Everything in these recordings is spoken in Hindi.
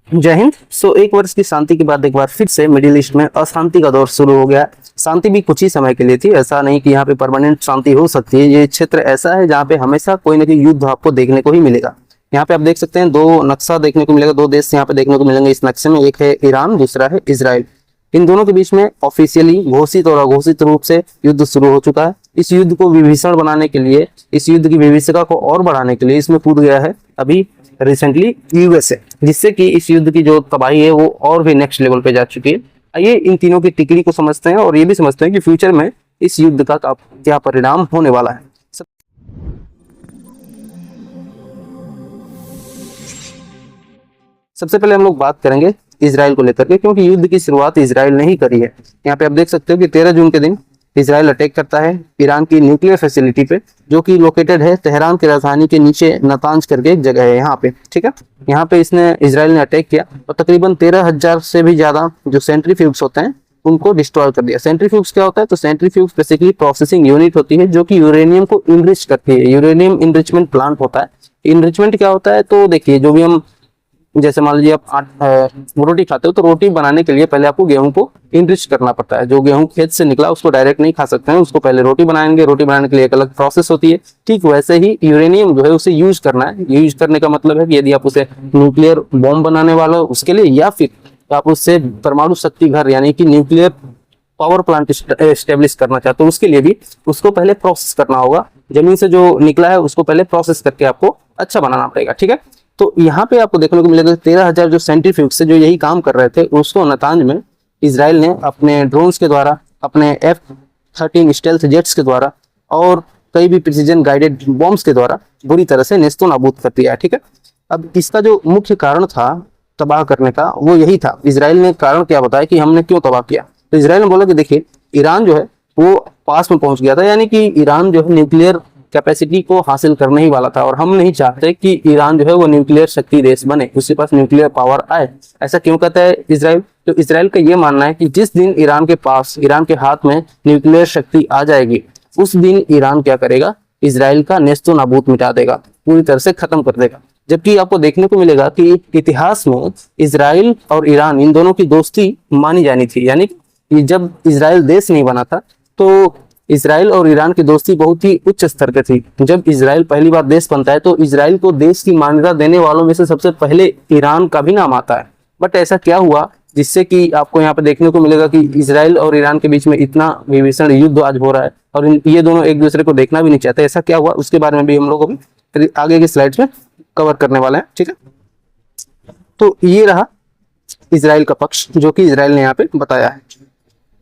जय हिंद। एक वर्ष की शांति के बाद एक बार फिर से मिडिल ईस्ट में अशांति का दौर शुरू हो गया। शांति भी कुछ ही समय के लिए थी, ऐसा नहीं कि यहाँ पे परमानेंट शांति हो सकती है। ये क्षेत्र ऐसा है जहाँ पे हमेशा कोई ना कोई युद्ध आपको देखने को ही मिलेगा। यहाँ पे आप देख सकते हैं दो नक्शा देखने को मिलेगा, दो देश यहाँ पे देखने को मिलेंगे इस नक्शे में। एक है ईरान, दूसरा है इजराइल। इन दोनों के बीच में ऑफिशियली घोषित और अघोषित रूप से युद्ध शुरू हो चुका है। इस युद्ध को विभीषण बनाने के लिए, इस युद्ध की विभीषिका को और बढ़ाने के लिए इसमें कूद गया है अभी रिसेंटली यूएसए, जिससे कि इस युद्ध की जो तबाही है वो और भी नेक्स्ट लेवल पे जा चुकी है। आइए इन तीनों की टिकड़ी को समझते हैं और ये भी समझते हैं कि फ्यूचर में इस युद्ध का क्या परिणाम होने वाला है। सबसे पहले हम लोग बात करेंगे इजराइल को लेकर के, क्योंकि युद्ध की शुरुआत इजराइल ने ही करी है। यहाँ पे आप देख सकते हो कि 13 जून के दिन इजराइल अटैक करता है ईरान की न्यूक्लियर फैसिलिटी पे, जो कि लोकेटेड है तेहरान की राजधानी के नीचे नतांज करके एक जगह है यहाँ पे। ठीक है, यहाँ पे इजराइल ने अटैक किया और तकरीबन 13,000 से भी ज्यादा जो सेंट्रीफ्यूग्स होते हैं उनको डिस्ट्रॉय कर दिया। सेंट्रीफ्यूग्स क्या होता है? तो सेंट्रीफ्यूग्स बेसिकली प्रोसेसिंग यूनिट होती है जो कि यूरेनियम को इनरिच करती है। यूरेनियम इनरिचमेंट प्लांट होता है। इनरिचमेंट क्या होता है? तो देखिए, जो भी हम जैसे मान लीजिए आप रोटी खाते हो, तो रोटी बनाने के लिए पहले आपको गेहूं को इनरिच करना पड़ता है। जो गेहूं खेत से निकला उसको डायरेक्ट नहीं खा सकते हैं, उसको पहले रोटी बनाएंगे। रोटी बनाने के लिए एक अलग प्रोसेस होती है। ठीक वैसे ही यूरेनियम जो है उसे यूज करना है। यूज करने का मतलब है कि यदि आप उसे न्यूक्लियर बॉम्ब बनाने वाला हो उसके लिए, या फिर आप उससे परमाणु शक्ति घर यानी कि न्यूक्लियर पावर प्लांट स्टेब्लिश करना चाहते हो, उसके लिए भी उसको पहले प्रोसेस करना होगा। जमीन से जो निकला है उसको पहले प्रोसेस करके आपको अच्छा बनाना पड़ेगा। ठीक है, तो यहाँ पे आपको देखने को मिलेगा 13,000 जो सेंट्रीफ्यूज से जो यही काम कर रहे थे, उसको नतांज में इजराइल ने अपने ड्रोन्स के द्वारा, अपने F-13 स्टेल्थ जेट्स के द्वारा और कई भी प्रिसीजन गाइडेड बॉम्ब्स के द्वारा बुरी तरह से नेस्तो नाबूद कर दिया है। ठीक है, अब इसका जो मुख्य कारण था तबाह करने का वो यही था। इजराइल ने कारण क्या बताया कि हमने क्यों तबाह किया? तो इजराइल ने बोला कि देखिए, ईरान जो है वो पास में पहुंच गया था, यानी कि ईरान जो है न्यूक्लियर कैपेसिटी को हासिल करने ही वाला था, और हम नहीं चाहते कि ईरान जो है वो न्यूक्लियर शक्ति देश बने, उसके पास न्यूक्लियर पावर आए। ऐसा क्यों कहता है इजराइल? तो इजराइल का ये मानना है कि जिस दिन ईरान के पास, ईरान के हाथ में न्यूक्लियर शक्ति आ जाएगी, उस दिन ईरान क्या करेगा? इजराइल का नेस्तो नाबूद मिटा देगा, पूरी तरह से खत्म कर देगा। जबकि आपको देखने को मिलेगा कि इतिहास में इजराइल और ईरान इन दोनों की दोस्ती मानी जानी थी, यानी कि जब इजराइल देश नहीं बना था तो इजराइल और ईरान की दोस्ती बहुत ही उच्च स्तर पर थी। जब इजराइल पहली बार देश बनता है तो इजराइल को देश की मान्यता देने वालों में से सबसे पहले ईरान का भी नाम आता है। बट ऐसा क्या हुआ जिससे कि आपको यहाँ पे देखने को मिलेगा कि इजराइल और ईरान के बीच में इतना भीषण युद्ध आज हो रहा है और ये दोनों एक दूसरे को देखना भी नहीं चाहते। ऐसा क्या हुआ उसके बारे में भी हम लोग अभी आगे के स्लाइड्स में कवर करने वाले हैं। ठीक है, तो ये रहा इजराइल का पक्ष जो कि इजराइल ने यहाँ पे बताया है।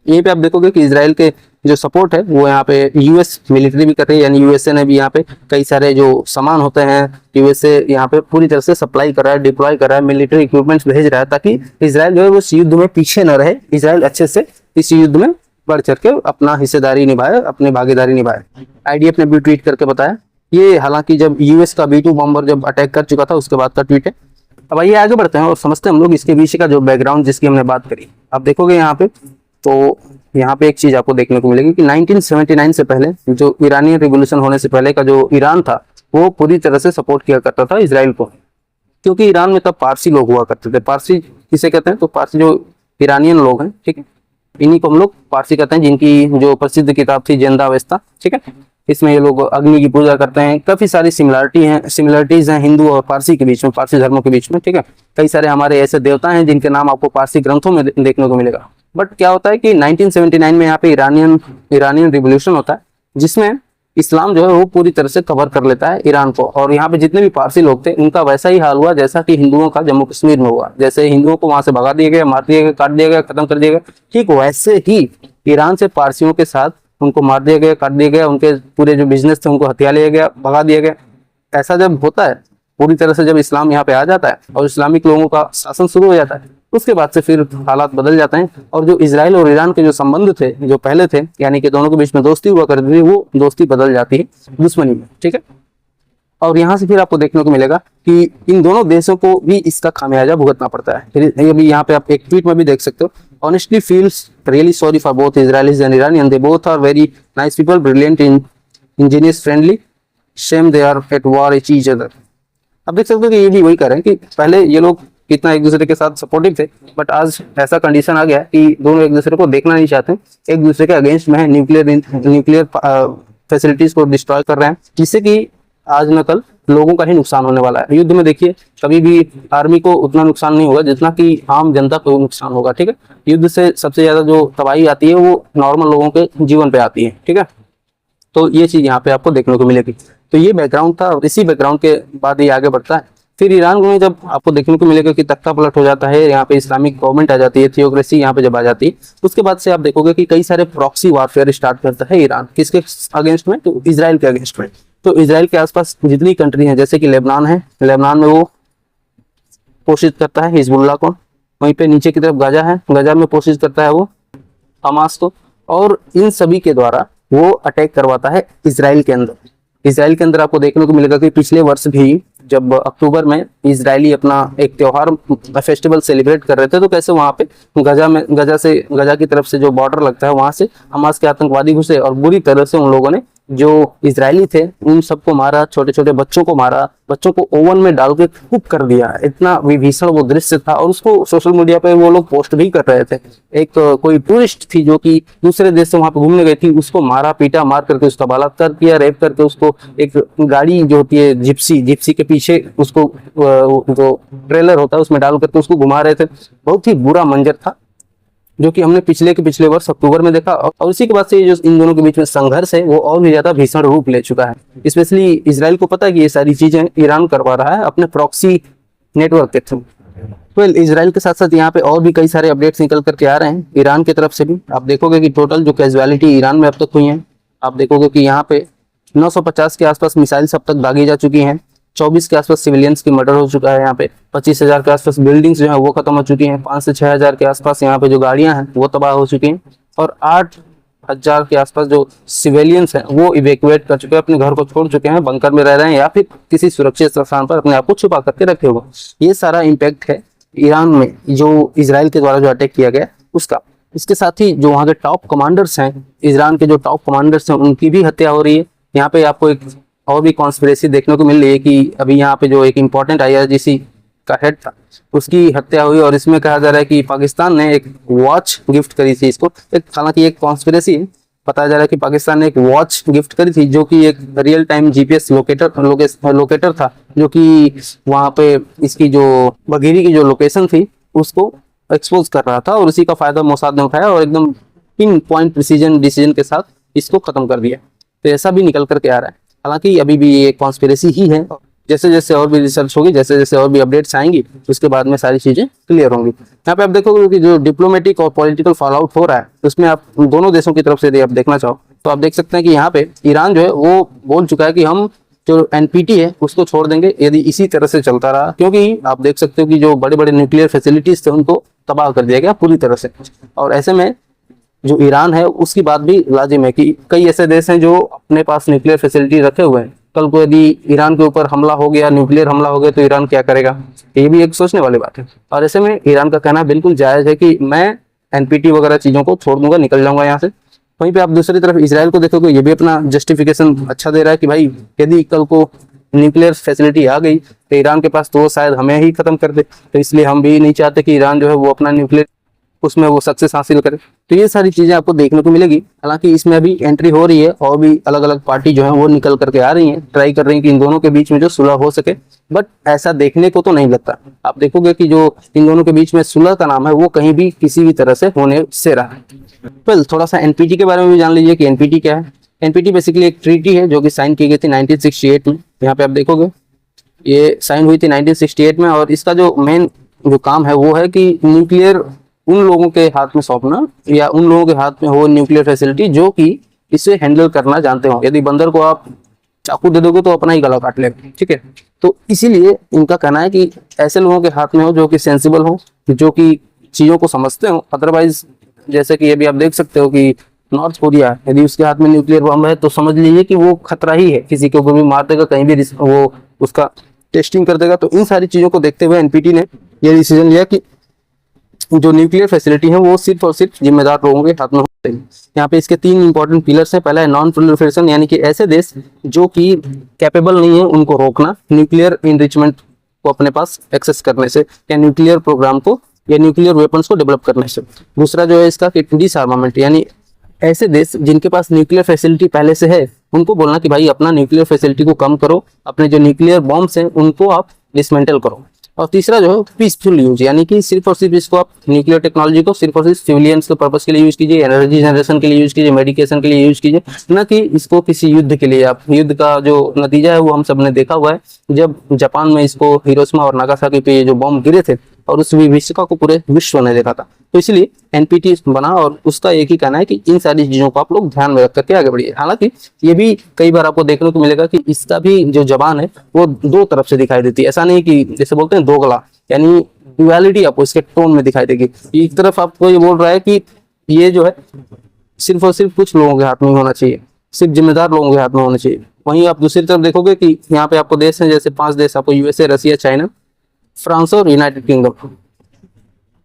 यहीं पे आप देखोगे कि इजराइल के जो सपोर्ट है वो यहाँ पे यूएस मिलिट्री भी कर रही है, यानी यूएसए ने भी यहाँ पे कई सारे जो सामान होते हैं यूएसए यहाँ पे पूरी तरह से सप्लाई कर रहा है, डिप्लॉय कर रहा है, मिलिट्री इक्विपमेंट्स भेज रहा है, ताकि इजराइल जो है वो इस युद्ध में पीछे न रहे। इजराइल अच्छे से इस युद्ध में बढ़ चढ़ के अपना हिस्सेदारी निभाए, अपनी भागीदारी निभाए। आईडीएफ ने भी ट्वीट करके बताया ये, हालांकि जब यूएस का B-2 बॉम्बर जब अटैक कर चुका था उसके बाद का ट्वीट है। अब आइए आगे बढ़ते हैं और समझते हैं हम लोग इसके पीछे का जो बैकग्राउंड जिसकी हमने बात करी। आप देखोगे यहाँ पे, तो यहाँ पे एक चीज आपको देखने को मिलेगी कि 1979 से पहले, जो ईरानियन रिवोल्यूशन होने से पहले का जो ईरान था वो पूरी तरह से सपोर्ट किया करता था इजराइल को, क्योंकि ईरान में तब पारसी लोग हुआ करते थे। पारसी किसे कहते हैं? तो पारसी जो ईरानियन लोग हैं, ठीक है, इन्हीं को हम लोग पारसी कहते हैं, जिनकी जो प्रसिद्ध किताब थी जिंदावेस्ता। ठीक है, इसमें ये लोग अग्नि की पूजा करते हैं। काफी सारी सिमिलरिटीज हैं हिंदू और पारसी के बीच में, पारसी धर्मों के बीच में। ठीक है, कई सारे हमारे ऐसे देवता हैं जिनके नाम आपको पारसी ग्रंथों में देखने को मिलेगा। बट क्या होता है कि 1979 में यहाँ पे ईरानियन रिवोल्यूशन होता है, जिसमें इस्लाम जो है वो पूरी तरह से कवर कर लेता है ईरान को। और यहाँ पे जितने भी पारसी लोग थे उनका वैसा ही हाल हुआ जैसा कि हिंदुओं का जम्मू कश्मीर में हुआ। जैसे हिंदुओं को वहां से भगा दिया गया, मार दिया गया, काट दिया गया, खत्म कर दिया गया, ठीक वैसे ही ईरान से पारसियों के साथ उनको मार दिया गया, काट दिया गया, उनके पूरे जो बिजनेस थे उनको हथिया लिया गया, भगा दिया गया। ऐसा जब होता है पूरी तरह से, जब इस्लाम यहाँ पे आ जाता है और इस्लामिक लोगों का शासन शुरू हो जाता है, उसके बाद से फिर हालात बदल जाते हैं। और जो इजराइल और ईरान के जो संबंध थे जो पहले थे, यानी कि दोनों के बीच में दोस्ती हुआ करती थी, वो दोस्ती बदल जाती है दुश्मनी में। ठीक है, और यहाँ से फिर आपको देखने को मिलेगा कि इन दोनों देशों को भी इसका खामियाजा भुगतना पड़ता है। फिर अभी यहाँ पे आप एक ट्वीट में भी देख सकते हो, honestly feels really sorry for both Israelis and Iranian, they both are very nice people, brilliant, ingenious, friendly, shame they are at war each each other. अब देख सकते हो कि ये भी वही कर रहे हैं कि पहले ये लोग कितना एक दूसरे के साथ सपोर्टिव थे, बट आज ऐसा कंडीशन आ गया है कि दोनों एक दूसरे को देखना नहीं चाहते, एक दूसरे के अगेंस्ट में है, न्यूक्लियर फैसिलिटीज को डिस्ट्रॉय कर रहे हैं, जिससे कि आज न कल लोगों का ही नुकसान होने वाला है। युद्ध में देखिए कभी भी आर्मी को उतना नुकसान नहीं होगा जितना कि आम जनता को नुकसान होगा, ठीक है। युद्ध से सबसे ज्यादा जो तबाही आती है वो नॉर्मल लोगों के जीवन पे आती है, ठीक है। तो ये चीज यहाँ पे आपको देखने को मिलेगी। तो ये बैकग्राउंड था और इसी बैकग्राउंड के बाद ये आगे बढ़ता है। फिर ईरान में जब आपको देखने को मिलेगा कि तख्ता पलट हो जाता है, यहाँ पे इस्लामिक गवर्नमेंट आ जाती है, थियोक्रेसी यहाँ पे जब आ जाती है, उसके बाद से आप देखोगे कि कई सारे प्रॉक्सी वारफेयर स्टार्ट करता है ईरान। किसके अगेंस्ट में? तो इजराइल के अगेंस्ट में। तो इजराइल के आसपास जितनी कंट्री हैं, जैसे कि लेबनान है, लेबनान में वो पोषित करता है हिजबुल्लाह को, वहीं पे नीचे की तरफ गाजा है, गाजा में कोशिश करता है वो हमास को, और इन सभी के द्वारा वो अटैक करवाता है इजराइल के अंदर। इजराइल के अंदर आपको देखने को मिलेगा कि पिछले वर्ष भी जब अक्टूबर में इजरायली अपना एक त्योहार फेस्टिवल सेलिब्रेट कर रहे थे, तो कैसे वहां पे गजा की तरफ से जो बॉर्डर लगता है वहां से हमास के आतंकवादी घुसे और बुरी तरह से उन लोगों ने जो इजरायली थे उन सबको मारा, छोटे छोटे बच्चों को मारा, बच्चों को ओवन में डाल के कुक कर दिया। इतना विभीषण वो दृश्य था और उसको सोशल मीडिया पे वो लोग पोस्ट भी कर रहे थे। एक कोई टूरिस्ट थी जो कि दूसरे देश से वहां पे घूमने गई थी, उसको मारा पीटा, मार करके उसका बलात्कार किया, रेप करके उसको एक गाड़ी जो होती है जिप्सी के पीछे उसको जो ट्रेलर होता है उसमें डाल करके उसको घुमा रहे थे। बहुत ही बुरा मंजर था जो कि हमने पिछले वर्ष अक्टूबर में देखा। और इसी के बाद से जो इन दोनों के बीच में संघर्ष है वो और भी ज्यादा भीषण रूप ले चुका है। स्पेशली इजराइल को पता है कि ये सारी चीजें ईरान करवा रहा है अपने प्रॉक्सी नेटवर्क के थ्रू। वेल, इजराइल के साथ साथ यहाँ पे और भी कई सारे अपडेट्स निकल करके आ रहे हैं ईरान की तरफ से भी। आप देखोगे कि टोटल जो कैजुअलिटी ईरान में अब तक हुई है, आप देखोगे कि यहाँ पे 950 के आसपास मिसाइल्स अब तक दागी जा चुकी हैं, 24 के आसपास सिविलियंस की मर्डर हो चुका है, यहाँ पे 25,000 के आसपास बिल्डिंग्स जो है वो खत्म हो चुकी हैं, 5 से 6,000 के आसपास यहाँ पे जो गाड़ियां हैं वो तबाह हो चुकी हैं, और 8,000 के आसपास जो सिविलियंस हैं वो इवेक्युएट कर चुके हैं, अपने घर को छोड़ चुके हैं, बंकर में रह रहे हैं या फिर किसी सुरक्षित स्थान पर अपने आप को छुपा करके रखे हुए। ये सारा इम्पैक्ट है ईरान में जो इजराइल के द्वारा जो अटैक किया गया उसका। इसके साथ ही जो वहाँ के टॉप कमांडर्स हैं, ईरान के जो टॉप कमांडर्स हैं उनकी भी हत्या हो रही है। यहाँ पे आपको एक और भी कॉन्स्पिरेसी देखने को मिल रही है कि अभी यहाँ पे जो एक इम्पोर्टेंट IRGC का हेड था उसकी हत्या हुई, और इसमें कहा जा रहा है कि पाकिस्तान ने एक वॉच गिफ्ट करी थी इसको। हालांकि एक कॉन्स्पिरेसी है, बताया जा रहा है कि पाकिस्तान ने एक वॉच गिफ्ट करी थी जो कि एक रियल टाइम GPS लोकेटर था, जो कि वहाँ पे इसकी जो बघेरी की जो लोकेशन थी उसको एक्सपोज कर रहा था, और उसी का फायदा मोसाद ने उठाया और एकदम पिन पॉइंट डिसीजन के साथ इसको खत्म कर दिया। तो ऐसा भी निकल करके आ रहा है। हालांकि अभी भी ये कॉन्स्पिरेसी ही है, जैसे जैसे और भी रिसर्च होगी, जैसे जैसे और भी अपडेट्स आएंगी उसके बाद में सारी चीजें क्लियर होंगी। यहाँ पे आप देखोगे कि जो डिप्लोमेटिक और पॉलिटिकल फॉल आउट हो रहा है उसमें आप दोनों देशों की तरफ से यदि आप देखना चाहो तो आप देख सकते हैं कि यहाँ पे ईरान जो है वो बोल चुका है कि हम जो NPT है उसको छोड़ देंगे यदि इसी तरह से चलता रहा, क्योंकि आप देख सकते हो कि जो बड़े बड़े न्यूक्लियर फैसिलिटीज थे उनको तबाह कर दिया गया पूरी तरह से। और ऐसे में जो ईरान है उसकी बात भी लाजिम है कि कई ऐसे देश हैं जो अपने पास न्यूक्लियर फैसिलिटी रखे हुए हैं। कल को यदि ईरान के ऊपर हमला हो गया, न्यूक्लियर हमला हो गया, तो ईरान क्या करेगा? ये भी एक सोचने वाली बात है। और ऐसे में ईरान का कहना बिल्कुल जायज है कि मैं NPT वगैरह चीजों को छोड़ दूंगा, निकल जाऊंगा यहाँ से। वहीं पे आप दूसरी तरफ इजराइल को देखोगे, ये भी अपना जस्टिफिकेशन अच्छा दे रहा है कि भाई यदि कल को न्यूक्लियर फैसिलिटी आ गई तो ईरान के पास, तो वो शायद हमें ही खत्म कर दे, तो इसलिए हम भी नहीं चाहते कि ईरान जो है वो अपना न्यूक्लियर उसमें वो सक्सेस हासिल करे। तो ये सारी चीजें आपको देखने को मिलेगी। हालांकि इसमें अभी एंट्री हो रही है और भी अलग अलग पार्टी जो है वो निकल करके आ रही हैं, ट्राई कर रही हैं कि इन दोनों के बीच में जो सुलह हो सके, बट ऐसा देखने को तो नहीं लगता। आप देखोगे कि जो इन दोनों के बीच में सुलह का नाम है वो कहीं भी किसी भी तरह से होने से रहा है। वेल, थोड़ा सा NPT के बारे में भी जान लीजिए कि NPT क्या है। NPT बेसिकली एक ट्रीटी है जो कि साइन की गई थी 1968 में। यहाँ पे आप देखोगे ये साइन हुई थी 1968 में, और इसका जो मेन जो काम है वो है कि न्यूक्लियर उन लोगों के हाथ में सौंपना, या उन लोगों के हाथ में हो न्यूक्लियर फैसिलिटी जो कि इसे हैंडल करना जानते हो। यदि बंदर को आप चाकू दे दोगे तो अपना ही गला काट लेगा, ठीक है। तो इसीलिए इनका कहना है कि ऐसे लोगों के हाथ में हो जो कि सेंसिबल हो, जो कि चीजों को समझते हो। अदरवाइज जैसे कि अभी आप देख सकते हो कि नॉर्थ कोरिया यदि उसके हाथ में न्यूक्लियर बम है तो समझ लीजिए कि वो खतरा ही है, किसी के ऊपर भी मार देगा, कहीं भी वो उसका टेस्टिंग कर देगा। तो इन सारी चीजों को देखते हुए NPT ने यह डिसीजन लिया कि जो न्यूक्लियर फैसिलिटी है वो सिर्फ और सिर्फ जिम्मेदार लोगों के हाथ में होते हैं। यहाँ पे इसके 3 इंपॉर्टेंट पिलर्स हैं। पहला है नॉन प्रोलिफरेशन, यानी कि ऐसे देश जो कि कैपेबल नहीं है उनको रोकना, न्यूक्लियर इनरिचमेंट को अपने पास एक्सेस करने से, या न्यूक्लियर प्रोग्राम को या न्यूक्लियर वेपन्स को डेवलप करने से। दूसरा जो है इसका डिसआर्मामेंट, यानी ऐसे देश जिनके पास न्यूक्लियर फैसिलिटी पहले से है उनको बोलना कि भाई अपना न्यूक्लियर फैसिलिटी को कम करो, अपने जो न्यूक्लियर बॉम्ब्स हैं उनको आप डिसमेंटल करो। और तीसरा जो है पीसफुल यूज, यानी कि सिर्फ और सिर्फ इसको आप न्यूक्लियर टेक्नोलॉजी को सिर्फ और सिर्फ सिविलियंस के पर्पस के लिए यूज कीजिए, एनर्जी जनरेशन के लिए यूज कीजिए, मेडिकेशन के लिए यूज कीजिए, न कि इसको किसी युद्ध के लिए। आप युद्ध का जो नतीजा है वो हम सब ने देखा हुआ है, जब जापान में इसको हिरोशिमा और नागासाकी पे ये जो बॉम्ब गिरे थे और उस विभीषिका को पूरे विश्व ने देखा था। तो इसलिए एनपीटी बना और उसका एक ही कहना है कि इन सारी चीजों को आप लोग ध्यान में रख करके आगे बढ़िए। हालांकि ये भी कई बार आपको देखने को मिलेगा कि इसका भी जो जबान है वो दो तरफ से दिखाई देती है। ऐसा नहीं कि जैसे बोलते हैं दो गला, यानी ड्युअलिटी आपको इसके टोन में दिखाई देगी। एक तरफ आपको ये बोल रहा है कि ये जो है सिर्फ और सिर्फ कुछ लोगों के हाथ में होना चाहिए, सिर्फ जिम्मेदार लोगों के हाथ में होना चाहिए। वहीं आप दूसरी तरफ देखोगे कि यहाँ पे आपको देश है, जैसे 5 देश आपको यूएसए, रसिया, चाइना, फ्रांस और यूनाइटेड किंगडम,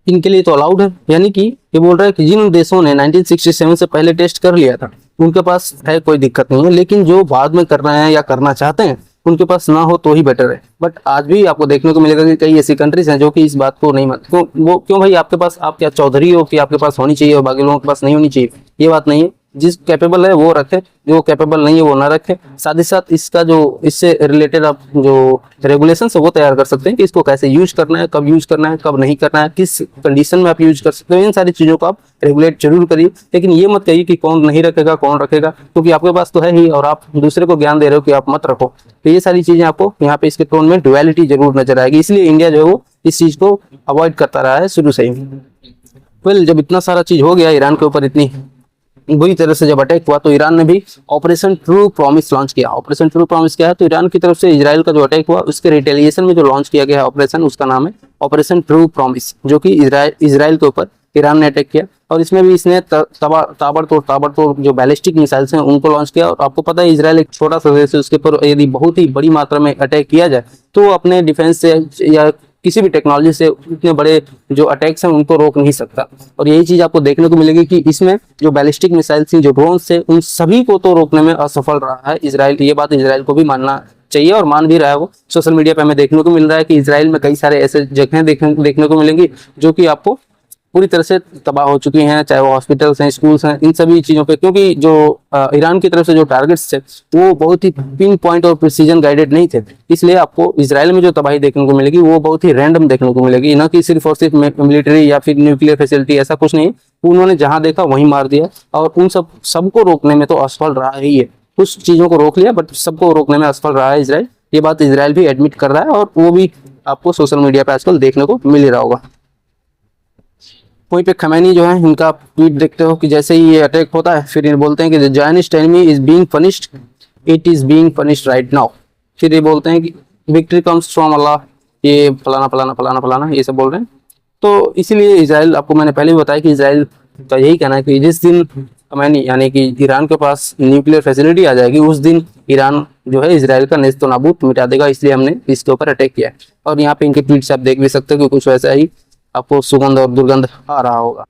इनके लिए तो अलाउड है। यानी कि ये बोल रहा है कि जिन देशों ने 1967 से पहले टेस्ट कर लिया था उनके पास है कोई दिक्कत नहीं है, लेकिन जो बाद में कर रहे हैं या करना चाहते हैं उनके पास ना हो तो ही बेटर है। बट आज भी आपको देखने को मिलेगा कि कई ऐसी कंट्रीज हैं जो कि इस बात को नहीं मानती। क्यों भाई, आपके पास आप क्या चौधरी हो कि आपके पास होनी चाहिए और बाकी लोगों के पास नहीं होनी चाहिए? ये बात नहीं है। जिस कैपेबल है वो रखे, जो कैपेबल नहीं है वो ना रखे। साथ ही साथ इसका जो इससे रिलेटेड आप जो रेगुलेशन है वो तैयार कर सकते हैं कि इसको कैसे यूज करना है, कब यूज करना है, कब नहीं करना है, किस कंडीशन में आप यूज कर सकते हो। इन सारी चीजों को आप रेगुलेट जरूर करिए, लेकिन ये मत कहिए कि कौन नहीं रखेगा कौन रखेगा, क्योंकि आपके पास तो है ही और आप दूसरे को ज्ञान दे रहे हो कि आप मत रखो। तो ये सारी चीजें आपको यहाँ पे इसके टोन में ड्युअलिटी जरूर नजर आएगी। इसलिए इंडिया जो है वो इस चीज को अवॉइड करता रहा है शुरू से ही। वेल, जब इतना सारा चीज हो गया ईरान के ऊपर, इतनी बुरी तरह से जब अटैक हुआ, तो ईरान ने भी ऑपरेशन ट्रू प्रॉमिस लॉन्च किया। ऑपरेशन ट्रू प्रॉमिस क्या है? तो ईरान की तरफ से इजराइल का जो अटैक हुआ उसके रिटेलिएशन में जो लॉन्च किया गया ऑपरेशन, उसका नाम है ऑपरेशन ट्रू प्रॉमिस, जो कि इजराइल के ऊपर ईरान ने अटैक किया। और इसमें भी इसने ताबड़तोड़ जो बैलिस्टिक मिसाइल्स हैं उनको लॉन्च किया। और आपको पता है इजराइल एक छोटा सा देश है, उसके ऊपर यदि बहुत ही बड़ी मात्रा में अटैक किया जाए तो अपने डिफेंस से या किसी भी टेक्नोलॉजी से इतने बड़े जो अटैक्स हैं उनको रोक नहीं सकता। और यही चीज आपको देखने को मिलेगी कि इसमें जो बैलिस्टिक मिसाइल्स थी, जो ड्रोन्स थे, उन सभी को तो रोकने में असफल रहा है इजराइल। ये बात इजराइल को भी मानना चाहिए और मान भी रहा है। वो सोशल मीडिया पे हमें देखने को मिल रहा है कि इजराइल में कई सारे ऐसे जगह देखने को मिलेंगी जो कि आपको पूरी तरह से तबाह हो चुकी हैं, चाहे वो हॉस्पिटल्स हैं, स्कूल्स हैं, इन सभी चीज़ों पे। क्योंकि जो ईरान की तरफ से जो टारगेट्स थे वो बहुत ही पिन पॉइंट और प्रिसीजन गाइडेड नहीं थे, इसलिए आपको इजराइल में जो तबाही देखने को मिलेगी वो बहुत ही रैंडम देखने को मिलेगी, न कि सिर्फ और सिर्फ मिलिट्री या फिर न्यूक्लियर फैसिलिटी, ऐसा कुछ नहीं। उन्होंने जहाँ देखा वहीं मार दिया और उन सबको रोकने में तो असफल रहा ही है। कुछ चीज़ों को रोक लिया बट सबको रोकने में असफल रहा है इजराइल। ये बात इजराइल भी एडमिट कर रहा है और वो भी आपको सोशल मीडिया पे आजकल देखने को मिल ही रहा होगा। वहीं पे खमैनी जो है, इनका ट्वीट देखते हो कि जैसे ही ये अटैक होता है फिर ये बोलते हैं कि the Zionist enemy is being punished, it is being punished right now. फिर ये बोलते हैं कि विक्ट्री कम्स फ्रॉम अल्लाह, ये फलाना फलाना फलाना फलाना ये सब बोल रहे हैं। तो इसीलिए इजराइल, आपको मैंने पहले भी बताया कि इजराइल का यही कहना है कि जिस दिन खमैनी यानी कि ईरान के पास न्यूक्लियर फैसिलिटी आ जाएगी उस दिन ईरान जो है इजराइल का नेस्तो नाबूद मिटा देगा, इसलिए हमने इसके ऊपर अटैक किया है। और यहाँ पे इनके ट्वीट से आप देख भी सकते हो कि कुछ वैसा ही आपको सुगंध और दुर्गंध आ रहा होगा।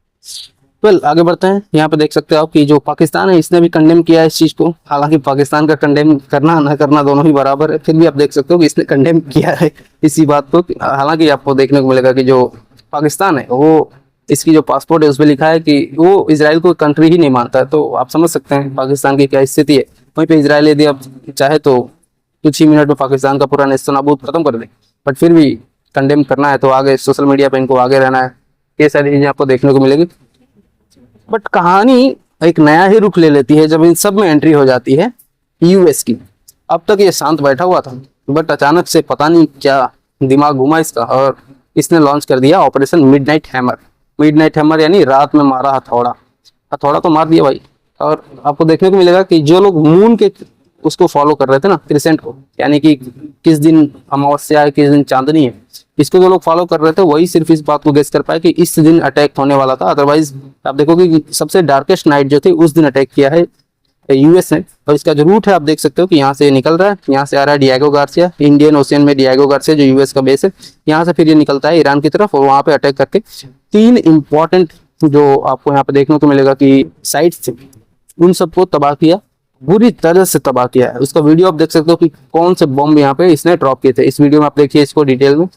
वेल, आगे बढ़ते हैं। यहाँ पे देख सकते हो आप कि जो पाकिस्तान है इसने भी कंडेम किया है इस चीज को। हालांकि पाकिस्तान का कंडेम करना ना करना दोनों ही बराबर है, फिर भी आप देख सकते हो कि इसने कंडेम किया है इसी बात को। हालांकि आपको देखने को मिलेगा कि जो पाकिस्तान है वो, इसकी जो पासपोर्ट है उसमें लिखा है कि वो इजराइल को कंट्री ही नहीं मानता है। तो आप समझ सकते हैं पाकिस्तान की क्या स्थिति है। वहीं पे इजराइल यदि आप चाहे तो कुछ ही मिनट में पाकिस्तान का पूरा नेस्तनाबूद खत्म कर दे, बट फिर भी कंडेम करना है तो आगे सोशल मीडिया पे इनको आगे रहना है। ये सारी चीजें आपको देखने को मिलेगी। बट कहानी एक नया ही रुख ले लेती है जब इन सब में एंट्री हो जाती है यूएस की। अब तक ये शांत बैठा हुआ था बट अचानक से पता नहीं क्या दिमाग घुमा इसका और इसने लॉन्च कर दिया operation midnight hammer. Midnight hammer यानी रात में मारा हथौड़ा। हथौड़ा तो मार दिया भाई। और आपको देखने को मिलेगा कि जो लोग मून के उसको फॉलो कर रहे थे ना, क्रिसेंट को, यानी कि किस दिन अमावस्या है किस दिन चांदनी है, इसको जो लोग फॉलो कर रहे थे वही सिर्फ इस बात को गेस कर पाए कि इस दिन अटैक होने वाला था। अदरवाइज आप देखोगे कि सबसे डार्केस्ट नाइट जो थी उस दिन अटैक किया है यूएस ने। और इसका जो रूट है आप देख सकते हो कि यहाँ से निकल रहा है, यहाँ से आ रहा है डिएगो गार्सिया, इंडियन ओशियन में डिएगो गार्सिया जो यूएस का बेस है, यहाँ से फिर ये निकलता है ईरान की तरफ और वहाँ पे अटैक करके 3 इंपॉर्टेंट जो आपको यहाँ पे देखने को मिलेगा कि साइट्स थे उन सबको तबाह किया। बुरी तरह से तबाह किया है। उसका वीडियो आप देख सकते हो कि कौन से बॉम्ब यहाँ पे इसने ड्रॉप किए थे। इस वीडियो में आप देखिए इसको डिटेल में।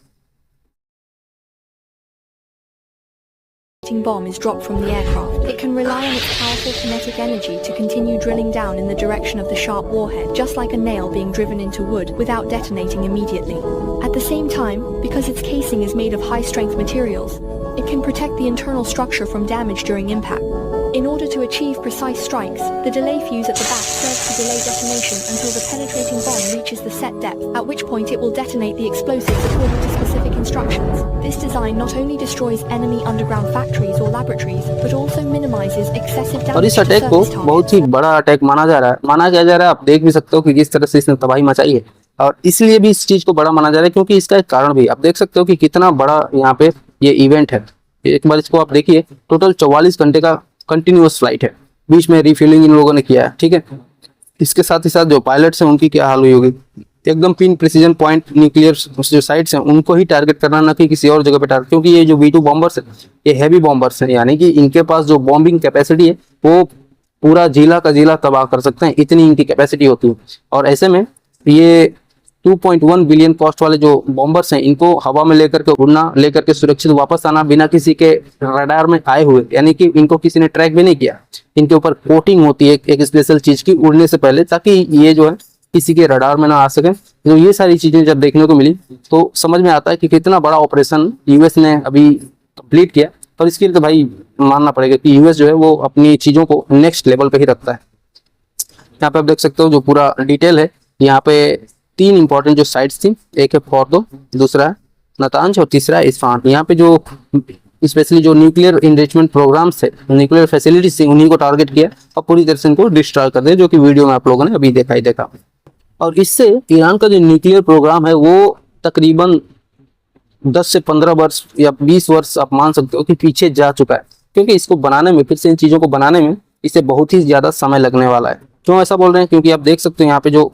bomb is dropped from the aircraft. It can rely on its powerful kinetic energy to continue drilling down in the direction of the sharp warhead, just like a nail being driven into wood, without detonating immediately. At the same time, because its casing is made of high-strength materials, it can protect the internal structure from damage during impact. In order to achieve precise strikes, the delay fuse at the back serves to delay detonation until the penetrating bomb reaches the set depth, at which point it will detonate the explosives according to specific instructions. This design not only destroys enemy underground factories or laboratories, but also minimizes excessive और damage इस to अटैक को surface बहुत targets. ही बड़ा अटैक माना जा रहा है। माना क्या जा रहा है, आप देख भी सकते हो कि किस तरह से इसने तबाही मचाई है। और इसलिए भी इस चीज को बड़ा माना जा रहा है क्योंकि इसका एक कारण भी आप देख सकते हो कि कितना बड़ा यहाँ पे ये इवेंट है। एक बार इसको आप देखिए, टोटल 44 घंटे का कंटिन्यूअस फ्लाइट है, बीच में रिफिलिंग इन लोगों ने किया है, ठीक है। इसके साथ ही साथ जो पायलट्स हैं उनकी क्या हाल हुई होगी। एकदम पिन प्रिसीजन पॉइंट न्यूक्लियर जो साइट्स हैं उनको ही टारगेट करना, ना कि किसी और जगह पे टारगेट, क्योंकि ये जो V2 बॉम्बर्स है ये हैवी बॉम्बर्स हैं, यानी कि इनके पास जो बॉम्बिंग कैपेसिटी है वो पूरा जिला का जिला तबाह कर सकते हैं, इतनी इनकी कैपेसिटी होती है। और ऐसे में ये 2.1 बिलियन कॉस्ट वाले जो बॉम्बर्स हैं इनको हवा में लेकर के उड़ना, लेकर के सुरक्षित वापस आना बिना किसी के रडार में आए हुए, यानी कि इनको किसी ने ट्रैक भी नहीं किया। इनके ऊपर कोटिंग होती है एक स्पेशल चीज की उड़ने से पहले, ताकि ये जो है किसी के रडार में ना आ सके। तो ये सारी चीजें जब देखने को मिली तो समझ में आता है कि कितना बड़ा ऑपरेशन यूएस ने अभी कंप्लीट किया। और इसके लिए तो भाई मानना पड़ेगा कि यूएस जो है वो अपनी चीजों को नेक्स्ट लेवल पे ही रखता है। यहाँ पे आप देख सकते हो जो पूरा डिटेल है, यहाँ पे 3 इंपॉर्टेंट जो साइट्स थी, एक है फोर्दो, दूसरा है नतांज और तीसरा है इस्फहान। यहाँ पे जो स्पेशली जो न्यूक्लियर इनरिचमेंट प्रोग्राम्स थे, न्यूक्लियर फैसिलिटीज थी, उन्हीं को टारगेट किया और पूरी तरह से इनको डिस्ट्रॉय कर दिया, जो कि वीडियो में आप लोगों ने अभी देखा। और इससे ईरान का जो न्यूक्लियर प्रोग्राम है वो तकरीबन 10 से 15 वर्ष या 20 वर्ष आप मान सकते हो कि पीछे जा चुका है, क्योंकि इसको बनाने में, फिर से इन चीज़ों को बनाने में इसे बहुत ही ज़्यादा समय लगने वाला है। क्यों ऐसा बोल रहे हैं, क्योंकि आप देख सकते हो यहाँ पे जो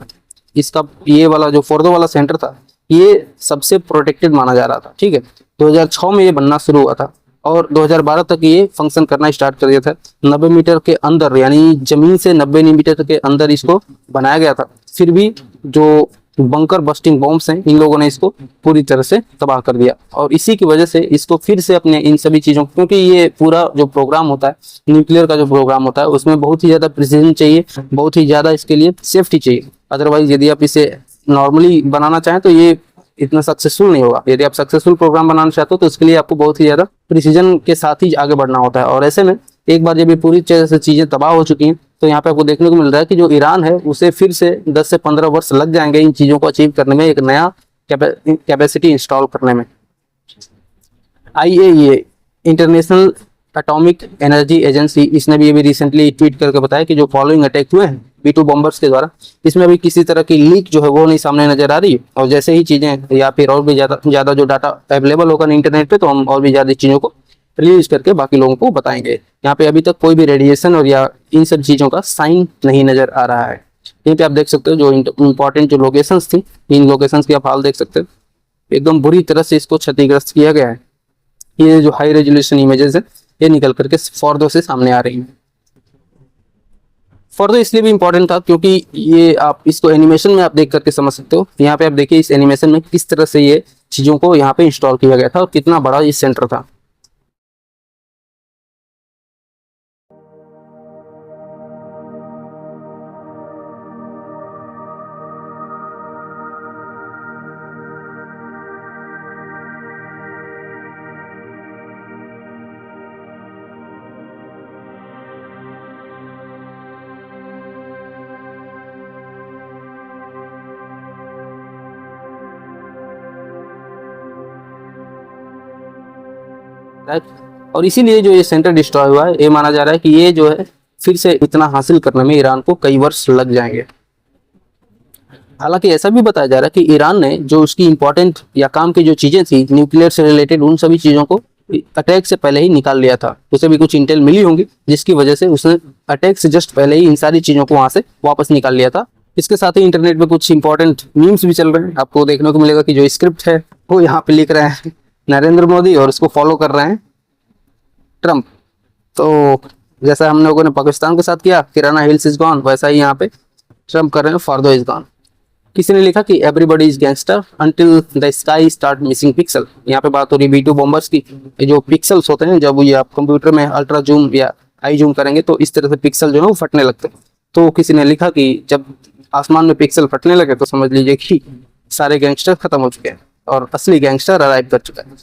इसका ये वाला जो फोर्दो वाला सेंटर था ये सबसे प्रोटेक्टेड माना जा रहा था, ठीक है। 2006 में ये बनना शुरू हुआ था और 2012 तक ये फंक्शन करना स्टार्ट कर दिया था। 90 मीटर के अंदर, यानी जमीन से 90 मीटर के अंदर इसको बनाया गया था। फिर भी जो बंकर बस्टिंग बॉम्ब्स हैं इन लोगों ने इसको पूरी तरह से तबाह कर दिया। और इसी की वजह से इसको फिर से अपने इन सभी चीज़ों, क्योंकि ये पूरा जो प्रोग्राम होता है न्यूक्लियर का जो प्रोग्राम होता है उसमें बहुत ही ज़्यादा प्रिसीजन चाहिए, बहुत ही ज़्यादा इसके लिए सेफ्टी चाहिए। अदरवाइज यदि आप इसे नॉर्मली बनाना चाहें तो ये इतना सक्सेसफुल नहीं होगा। यदि आप सक्सेसफुल प्रोग्राम बनाना चाहते हो तो उसके लिए आपको बहुत ही ज़्यादा प्रिसीजन के साथ ही आगे बढ़ना होता है। और ऐसे में एक बार जब ये पूरी तरह से चीज़ें तबाह हो चुकी हैं तो यहाँ पे आपको देखने को मिल रहा है कि जो ईरान है उसे फिर से 10 से 15 वर्ष लग जाएंगे इन चीज़ों को अचीव करने में, एक नया कैपेसिटी इंस्टॉल करने में। IAEA international atomic energy agency, इसने भी अभी रिसेंटली ट्वीट करके बताया कि जो फॉलोइंग अटैक हुए हैं V2 बॉम्बर्स के द्वारा, इसमें अभी किसी तरह की लीक जो है वो नहीं सामने नजर आ रही है। और जैसे ही चीज़ें या फिर और भी ज़्यादा जो डाटा अवेलेबल होगा इंटरनेट पे, तो हम और भी ज़्यादा चीज़ों को रिलीज करके बाकी लोगों को बताएंगे। यहाँ पे अभी तक कोई भी रेडिएशन और या इन सब चीज़ों का साइन नहीं नजर आ रहा है। यहीं पे आप देख सकते हो जो इम्पोर्टेंट जो लोकेशंस थी, इन लोकेशंस की आप हाल देख सकते हो। एकदम बुरी तरह से इसको क्षतिग्रस्त किया गया है। ये जो हाई रेजोल्यूशन इमेजेस है ये निकल करके फोर्दो से सामने आ रही है। फोर्दो इसलिए भी इंपॉर्टेंट था क्योंकि ये आप इसको एनिमेशन में आप देख करके समझ सकते हो। यहाँ पे आप देखिए इस एनिमेशन में किस तरह से ये चीज़ों को यहाँ पे इंस्टॉल किया गया था और कितना बड़ा ये सेंटर था। और इसीलिए जो ये सेंटर डिस्ट्रॉय हुआ है, ये माना जा रहा है कि ये जो है फिर से इतना हासिल करने में ईरान को कई वर्ष लग जाएंगे। हालांकि ऐसा भी बताया जा रहा है कि ईरान ने जो उसकी इंपॉर्टेंट या काम की जो चीजें थी न्यूक्लियर से रिलेटेड, उन सभी चीजों को अटैक से पहले ही निकाल लिया था। उसे भी कुछ इंटेल मिली होंगी जिसकी वजह से उसने अटैक से जस्ट पहले ही इन सारी चीजों को वहां से वापस निकाल लिया था। इसके साथ ही इंटरनेट पे कुछ इंपॉर्टेंट मीम्स भी चल रहे हैं। आपको देखने को मिलेगा कि जो स्क्रिप्ट है वो यहाँ पे लिख रहे हैं नरेंद्र मोदी और उसको फॉलो कर रहे हैं ट्रम्प। तो जैसा हम लोगों ने पाकिस्तान के साथ किया, किराना हिल्स इज गॉन, वैसा ही यहाँ पे ट्रम्प कर रहे हैं फारदो इज गॉन। किसी ने लिखा कि everybody is gangster until the sky start missing pixel. यहाँ पे बात हो रही V2 बॉम्बर्स की। ये जो पिक्सल्स होते हैं, जब ये आप कंप्यूटर में अल्ट्रा जूम या आई जूम करेंगे तो इस तरह से पिक्सल जो है वो फटने लगते हैं। तो किसी ने लिखा कि जब आसमान में पिक्सल फटने लगे तो समझ लीजिए कि सारे गैंगस्टर खत्म हो चुके हैं और असली गैंगस्टर अराइव कर चुका है।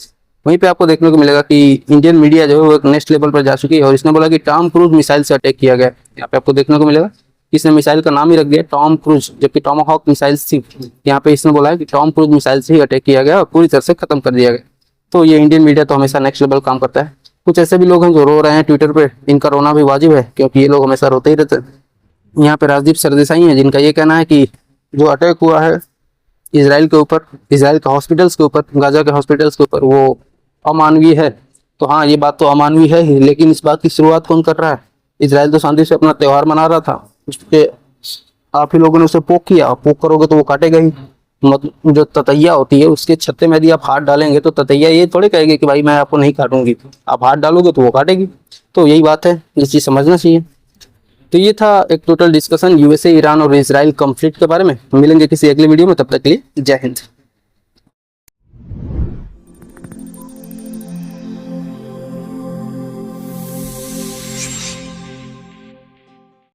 वहीं पे आपको देखने को मिलेगा कि इंडियन मीडिया जो है वो एक नेक्स्ट लेवल पर जा चुकी है और इसने बोला कि टॉम क्रूज मिसाइल से अटैक किया गया। यहाँ पे आपको देखने को मिलेगा इसने मिसाइल का नाम ही रख दिया टॉम क्रूज, जबकि टॉमाहॉक मिसाइल थी। यहाँ पे इसने बोला है कि टॉम क्रूज मिसाइल से ही अटैक किया गया और पूरी तरह से खत्म कर दिया गया। तो ये इंडियन मीडिया तो हमेशा नेक्स्ट लेवल काम करता है। कुछ ऐसे भी लोग हैं जो रो रहे हैं ट्विटर पे, इनका रोना भी वाजिब है क्योंकि ये लोग हमेशा रोते ही रहते हैं। यहाँ पे राजदीप सरदेसाई हैं जिनका ये कहना है कि जो अटैक हुआ है इसराइल के ऊपर, इसराइल के हॉस्पिटल्स के ऊपर, गाजा के हॉस्पिटल्स के ऊपर, वो अमानवीय है। तो हाँ, ये बात तो अमानवीय है ही, लेकिन इस बात की शुरुआत कौन कर रहा है? इसराइल तो शांति से अपना त्यौहार मना रहा था, उसके आप ही लोगों ने उसे पोक किया। पोक करोगे तो वो काटेगा ही। जो ततैया होती है उसके छत्ते में यदि आप हाथ डालेंगे तो ततैया ये थोड़े कहेगी कि भाई मैं आपको नहीं काटूंगी, आप हाथ डालोगे तो वो काटेगी। तो यही बात है, ये चीज़ समझना चाहिए। तो ये था एक टोटल डिस्कशन यूएसए, ईरान और इसराइल कॉन्फ्लिक्ट के बारे में। मिलेंगे किसी अगले वीडियो में, तब तक के लिए जय हिंद।